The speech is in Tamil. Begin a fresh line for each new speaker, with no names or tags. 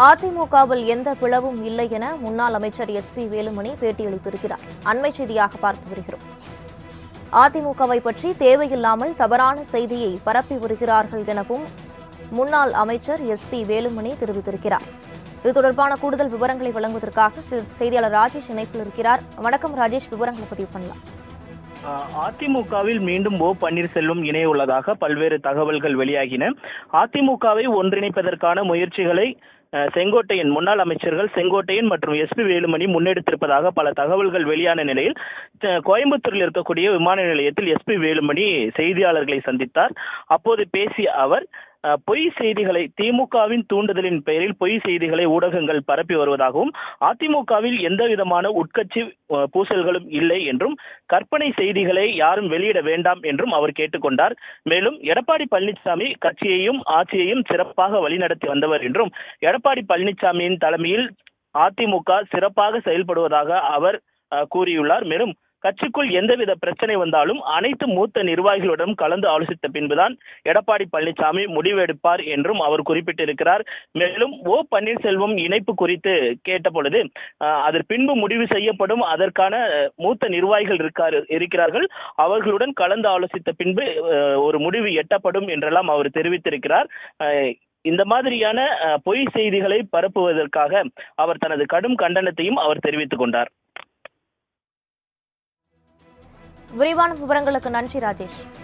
அதிமுகவில் எந்த பிளவும் இல்லை என முன்னாள் அமைச்சர் எஸ்பி வேலுமணி பேட்டியளித்திருக்கிறார். அண்மை செய்தியாக பார்த்து வருகிறோம். அதிமுகவை பற்றி தேவையில்லாமல் தவறான செய்தியை பரப்பி வருகிறார்கள் எனவும் முன்னாள் அமைச்சர் எஸ்பி வேலுமணி தெரிவித்திருக்கிறார். இது தொடர்பான கூடுதல் விவரங்களை வழங்குவதற்காக செய்தியாளர் ராஜேஷ் இணைப்பில் இருக்கிறார். வணக்கம் ராஜேஷ், விவரங்களை பதிவு பண்ணலாம்.
அதிமுகவில் மீண்டும் ஓ பன்னீர்செல்வம் இணைய உள்ளதாக பல்வேறு தகவல்கள் வெளியாகின. அதிமுகவை ஒன்றிணைப்பதற்கான முயற்சிகளை செங்கோட்டையன் முன்னாள் அமைச்சர்கள் செங்கோட்டையன் மற்றும் எஸ்பி வேலுமணி முன்னெடுத்திருப்பதாக பல தகவல்கள் வெளியான நிலையில் கோயம்புத்தூரில் இருக்கக்கூடிய விமான நிலையத்தில் எஸ்பி வேலுமணி செய்தியாளர்களை சந்தித்தார். அப்போது பேசிய அவர் பொய் செய்திகளை திமுகவின் தூண்டுதலின் பெயரில் பொய் செய்திகளை ஊடகங்கள் பரப்பி வருவதாகவும் அதிமுகவில் எந்த விதமான உட்கட்சி பூசல்களும் இல்லை என்றும் கற்பனை செய்திகளை யாரும் வெளியிட வேண்டாம் என்றும் அவர் கேட்டுக்கொண்டார். மேலும் எடப்பாடி பழனிசாமி கட்சியையும் ஆட்சியையும் சிறப்பாக வழிநடத்தி வந்தவர் என்றும் எடப்பாடி பழனிசாமியின் தலைமையில் அதிமுக சிறப்பாக செயல்படுவதாக அவர் கூறியுள்ளார். மேலும் கட்சிக்குள் எந்தவித பிரச்சனை வந்தாலும் அனைத்து மூத்த நிர்வாகிகளுடன் கலந்து ஆலோசித்த பின்புதான் எடப்பாடி பழனிசாமி முடிவெடுப்பார் என்றும் அவர் குறிப்பிட்டிருக்கிறார். மேலும் ஓ பன்னீர்செல்வம் இணைப்பு குறித்து கேட்ட பொழுது அதற்கு பின்பு முடிவு செய்யப்படும், அதற்கான மூத்த நிர்வாகிகள் இருக்கிறார்கள், அவர்களுடன் கலந்து ஆலோசித்த பின்பு ஒரு முடிவு எட்டப்படும் என்றெல்லாம் அவர் தெரிவித்திருக்கிறார். இந்த மாதிரியான பொய் செய்திகளை பரப்புவதற்காக அவர் தனது கடும் கண்டனத்தையும் அவர் தெரிவித்துக் கொண்டார்.
விரிவான விவரங்களுக்கு நன்றி ராஜேஷ்.